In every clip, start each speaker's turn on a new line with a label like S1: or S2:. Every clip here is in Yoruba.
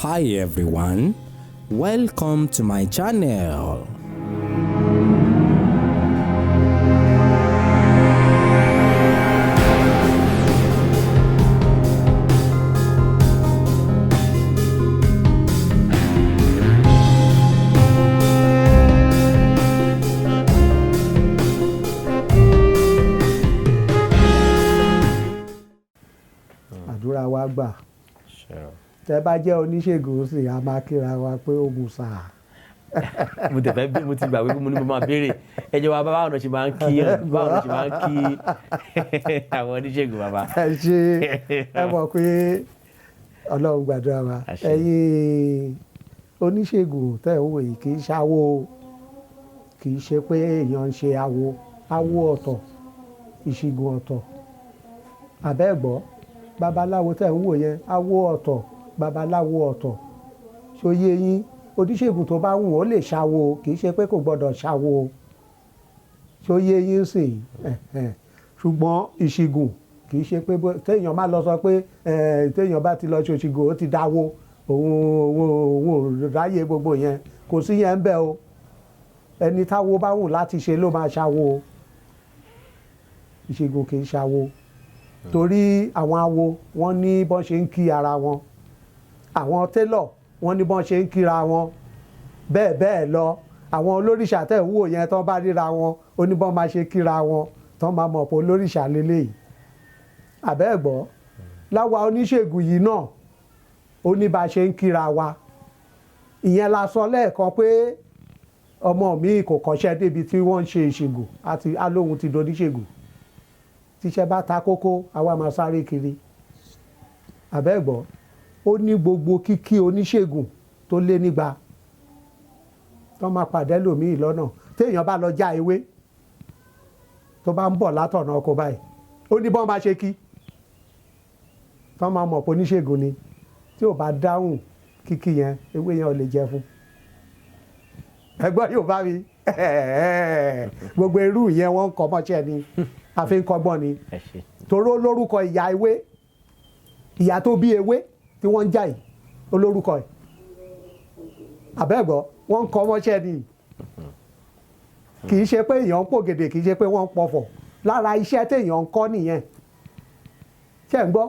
S1: Hi everyone, welcome to my channel.
S2: Àdúrà wa gbà. Tẹ́ bá jẹ́ oníṣègùn sì a máa kíra wa pé ó mu sáà.
S3: mo ti gbàgbé pé mo ní mo máa béèrè ẹjọ́ wa báwo ló ṣe máa ń kí àwọn oníṣègùn bàbá.
S2: Ẹ ṣe ẹ mọ̀ pé Ọlọ́run gbàdúrà wa. Ẹ̀yin oníṣègùn tẹ́ ń wò yìí kì í ṣàwo, kì í ṣe pé èèyàn ń ṣe awo ọ̀tọ̀, ìṣègùn ọ̀tọ̀. Àbẹ́ẹ̀gbọ́ babaláwo tẹ́ ń wò yẹn awo ọ̀tọ̀, babaláwo ọ̀tọ̀. Ṣòye yín oníṣègùn tó bá wù ó lè ṣàwo, kì í ṣe pé kò gbọ́dọ̀ ṣàwo. Ṣòye yín sì ṣùgbọ́n ìṣègùn kì í ṣe pé téèyàn má lọ sọ pé téèyàn bá ti lọ ṣe ìṣègùn ó ti dáwó, òun ò ráyè gbogbo yẹn, kò sí yẹn ń bẹ o. Ẹni táwo bá wù láti ṣe ló máa ṣàwo. Ìṣègùn kì í ṣàwo torí àwọn awo wọ́n ní bọ́n ṣe ń kí ara wọn, àwọn télọ̀ wọ́n ní bọ́n ṣe ń kíra wọn, bẹ́ẹ̀ bẹ́ẹ̀ lọ. Àwọn olórìṣà tẹ̀ ń wò yẹn tán bá ríra wọn ó ní bọ́n máa ṣe kíra wọn tán máa mọ̀ pé olórìṣà lélẹ́yìí. Àbẹ́ẹ̀gbọ́ láwa oníṣègùn yìí náà ó ní bá ṣe ń kíra wa. Ìyẹn la sọ lẹ́ẹ̀kan pé ọmọ mi kò kọ́ṣẹ́ débi tí wọ́n ń ṣe ìṣègùn àti alóhun ti doníṣègùn. Tíṣẹ́ bá ta kókó àwa máa sáré kiri. Àbẹ́ẹ̀gbọ́ ó ní gbogbo kíkí oníṣègùn tó lé nígbà tó máa pàdé lòmíì lọ́nà. Téèyàn bá lọ já ewé tó bá ń bọ̀ látọ̀nà ọkọ̀ báyìí ó ní bọ́n máa ṣe kí tó máa mọ̀ pé oníṣègùn ni. Tí ò bá dáhùn kíkí yẹn ewé yẹn ò lè jẹ fún. Ẹgbọ́n yóò bá mi gbogbo irú yẹn wọ́n ń kọ́ mọ́ṣẹ́ ni a fi ń kọ́gbọ́n ni. Toró lórúkọ ìyá ewé, ìyá tó bí ewé tí wọ́n ń jà yìí olórúkọ ẹ̀. Àbẹ́ẹ̀gbọ́ wọ́n ń kọ́ mọ́ṣẹ́ ni. Kì í ṣe pé èèyàn ń pògèdè, kì í ṣe pé wọ́n ń pọ̀fọ̀. Lára iṣẹ́ téèyàn ń kọ́ nìyẹn. Ṣé ń gbọ́?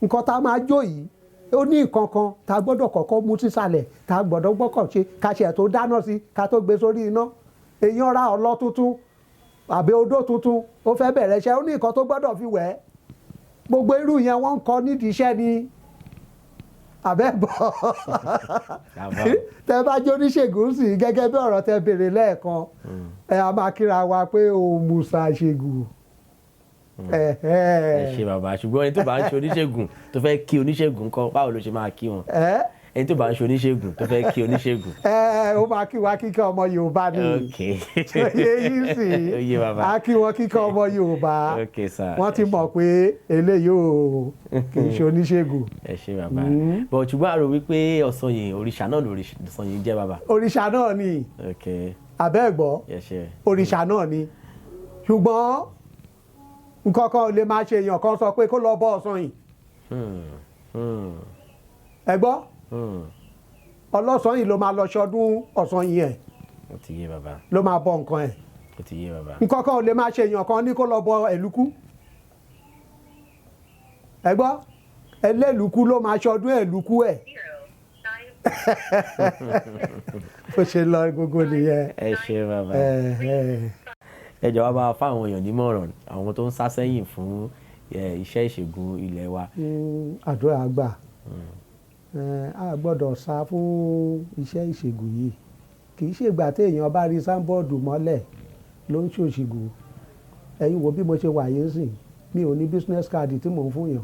S2: Nǹkan tá a máa jó yìí ó ní nǹkan kan tá a gbọ́dọ̀ kọ́kọ́ mú sísàlẹ̀, tá a gbọ́dọ̀ gbọ́kàn ṣe ká ṣe tó dáná sí ká tó gbé sórí iná. Èèyàn ra ọlọ tuntun àbí odó tuntun ó fẹ́ bẹ̀rẹ̀ iṣẹ́ ó ní nǹkan tó gbọ́dọ̀ fi wẹ̀ ẹ́. Gbogbo irú yẹn wọ́n ń kọ́ nídìí iṣẹ́ ni. Àbẹ́ẹ̀gbọ́ tẹ bá jó oníṣègùn sí gẹ́gẹ́ bí ọ̀rọ̀ tẹ béèrè lẹ́ẹ̀kan a máa kíra wa pé o musa ṣègùn.
S3: Ẹ ṣe bàbá ṣùgbọ́n ẹni tó bá ń ṣe oníṣègùn tó fẹ́ kí oníṣègùn kọ́ báwo ló ṣe máa kí wọn? Ẹni tó bá ń ṣe oníṣègùn tó fẹ́ kí oníṣègùn.
S2: Ó máa kí wa kíkẹ́ ọmọ Yorùbá ni. Yéyí sì á kí wọn kíkẹ́ ọmọ Yorùbá. Wọ́n ti mọ̀ pé eléyìí ò kì í ṣe oníṣègùn.
S3: Ẹ ṣe bàbá bọ̀ ṣùgbọ́n àrò wípé Ọ̀sanyìn òrìṣà náà ló Ọ̀sanyìn jẹ́ bàbá.
S2: Òrìṣà náà ni. Àbẹ́ẹ̀gbọ́ òrìṣà náà ni. Ṣùgbọ́n nǹkan kan ò lè máa ṣe èèyàn kan sọ pé kó lọ bọ́ Ọ̀sanyìn. Ẹ gbọ́? Ọlọ́sanyìn ló máa lọ ṣọdún Ọ̀sanyìn ẹ̀.
S3: Ó ti yé bàbá.
S2: Ló máa bọ nǹkan ẹ̀.
S3: Ó ti yé bàbá.
S2: Nǹkan kan ò lè máa ṣe èèyàn kan ní kó lọ bọ ẹ̀lúkú. Ẹ gbọ́? Ẹlẹ́lùkú ló máa ṣọdún ẹ̀lúkú ẹ̀. Bó ṣe lọ gbogbo nìyẹn.
S3: Ẹ ṣe bàbá. Ẹ jọ̀wọ́ bá fáwọn èèyàn nímọ̀ràn àwọn tó ń sá sẹ́yìn fún iṣẹ́ ìṣègùn ilé wa.
S2: Àdúrà gbà. A gbọ́dọ̀ sá fún iṣẹ́ ìṣègùn yìí. Kì í ṣègbà téèyàn bá rí sáńbọ́ọ̀dù mọ́lẹ̀ ló ń ṣòṣègùn. Ẹ̀yin wo bí mo ṣe wà yín sìn, mi ò ní business card tí mò ń fún yàn.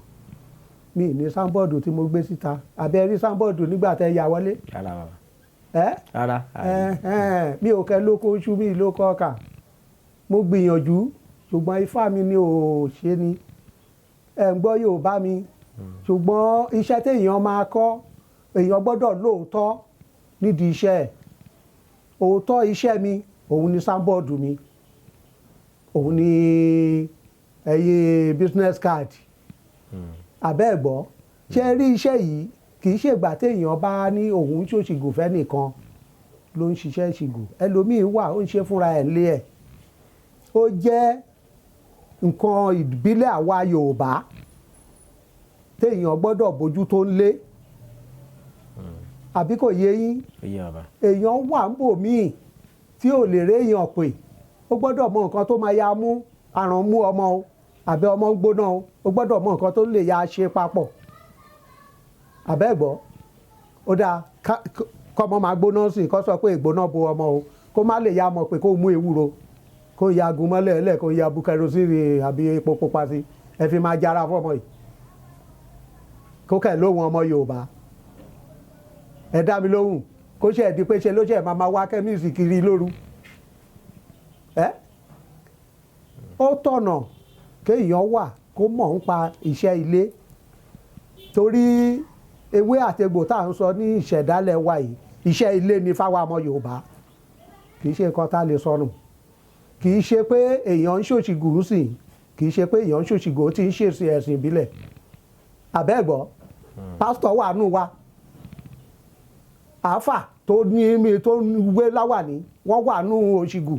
S2: Mi ò ní sáńbọ́ọ̀dù tí mo gbé síta. Àbẹ́ rí sáńbọ́ọ̀dù nígbà tẹ́ ya wọlé.
S3: Rárá bàbá.
S2: Rárá. Mi ò kẹ́ lóko oṣù mi lóko ọkà. Mo gbìyànjú ṣùgbọ́n ifá mi ni ò ṣe ni. Ẹ ń gbọ́ Yorùbá mi. Ṣùgbọ́n iṣẹ́ téèyàn máa kọ́ èèyàn gbọ́dọ̀ lóòótọ́ nídìí iṣẹ́ ẹ̀. Òótọ́ iṣẹ́ mi òun ni sáńbọ́ọ̀dù mi, òun ni business card. Àbẹ́ẹ̀gbọ́ ṣe rí iṣẹ́ yìí kì í ṣègbà téèyàn bá ní òun ṣòṣìgò fẹ́ nìkan ló ń ṣiṣẹ́ ìṣìgò, ẹlòmíì wà ó ń ṣe fúnra ẹ̀ lé ẹ̀. Ó jẹ́ nǹkan ìbílẹ̀ àwa Yorùbá téèyàn gbọ́dọ̀ bójú tó ń lé. Àbí kò yé yín? Èèyàn wà ń bò míì tí ò lè réèyàn pè, ó gbọ́dọ̀ mọ nǹkan tó máa ya mú àrùn mú ọmọ o àbí ọmọ ń gbóná o, ó gbọ́dọ̀ mọ nǹkan tó lè ya ṣe papọ̀. Àbẹ́gbọ́ ó dáa kọ́mọ máa gbóná sí i kó sọ pé ìgbóná bo ọmọ o, kó má lè ya mọ̀ pé kó mú ewúro kó ya gun mọ́lẹ̀ ẹlẹ́ kó ya bu kẹrosíìnì àbí epo pupa sí ẹ fi máa jára fọ́mọ yìí. Kó kẹ̀ lóhùn ọmọ Yorùbá, ẹ dá mi lóhùn, kó ṣe ẹ̀dí pé ṣe ló ṣe máa wá kẹ́míìsì kiri lóru. Ó tọ̀nà kéèyàn wà kó mọ̀ ń pa iṣẹ́ ilé, torí ewé àtegbò tá à ń sọ ní ìṣẹ̀dálẹ̀ wa yìí iṣẹ́ ilé ni fáwọn ọmọ Yorùbá, kì í ṣe nǹkan tá a lè sọnù. Kì í ṣe pé èèyàn ń ṣòṣìgò sí, kì í ṣe pé èèyàn ń ṣòṣìgò tí ń ṣèṣì ẹ̀sìn ìbílẹ̀. Àbẹ́gbọ́ pásítọ̀ wà nù wa, àáfà tó ní mi tó wé láwàní wọ́n wà nù òṣìgò.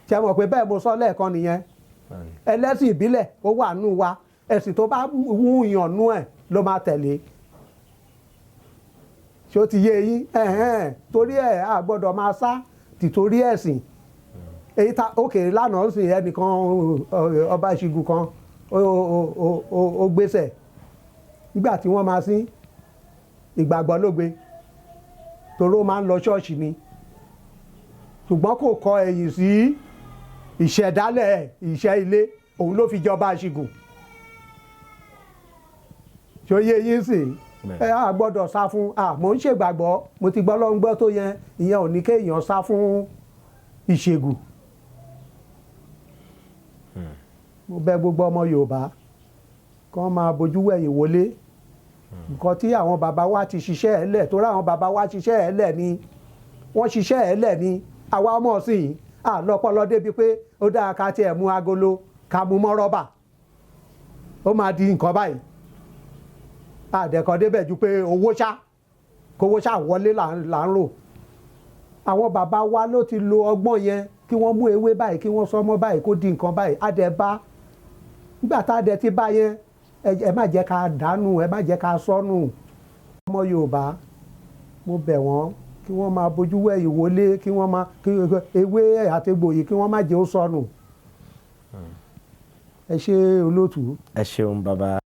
S2: Ṣé mọ̀ pé bẹ́ẹ̀ mo sọ lẹ́ẹ̀kan nìyẹn? Ẹlẹ́sìn ìbílẹ̀ ó wà nù wa, ẹ̀sìn tó bá wú ìyàn nú ẹ̀ ló máa tẹ̀lé. Ṣé ó ti yé yín? Torí ẹ̀ a gbọ́dọ̀ máa sá tìtorí ẹ̀sìn. Èyí ta òkè lánàá sì ẹnìkan ọba ìṣìgù kan ó gbéṣẹ̀ nígbà tí wọ́n máa sí ìgbàgbọ́ ló gbé, torí ó máa ń lọ ṣọ́ọ̀ṣì ni, ṣùgbọ́n kò kọ ẹ̀yìn sí ìṣẹ̀dálẹ̀ iṣẹ́ ilé, òun ló fi jọba ìṣìgù. Ṣé ó yé yín sí? A gbọ́dọ̀ sá fún mò ń ṣègbàgbọ́ mo ti gbọ́ lọ́n gbọ́ tó yẹn, ìyẹn ò ní kéèyàn sá fún ìṣègùn. Mo bẹ̀ gbogbo ọmọ Yorùbá kán máa bójú wẹ̀yìn wọlé. Nǹkan tí àwọn bàbá wa ti ṣiṣẹ́ ẹ̀ lẹ̀, torí àwọn bàbá wa ṣiṣẹ́ ẹ̀ lẹ̀ ni wọ́n ṣiṣẹ́ ẹ̀ lẹ̀ ni àwa ọmọ ọ̀sìn àlọ́pọ̀lọ́ débi pé ó dáa ká tiẹ̀ mú agolo ká mú mọ́ rọ́bà ó máa di nǹkan báyìí. Àdẹ̀kọ́ débẹ̀ ju pé kówó ṣá wọlé là ń rò. Àwọn bàbá wa ló ti lo ọgbọ́n yẹn kí wọ́n mú ewé báyìí kí wọ́n sọmọ́ báyìí kó di nǹkan báyìí. Àdẹ̀bá nígbà tá a dẹ̀ ti bá yẹn ẹ má jẹ́ ká dànù, ẹ má jẹ́ ká sọnù. Ọmọ Yorùbá mo bẹ̀ wọ́n kí wọ́n máa bójú wẹ̀yìn wọlé, kí wọ́n máa ewé àtegbò yìí kí wọ́n má jẹ́ ó sọnù. Ẹ ṣé olóòtú.
S3: Ẹ ṣeun bàbá.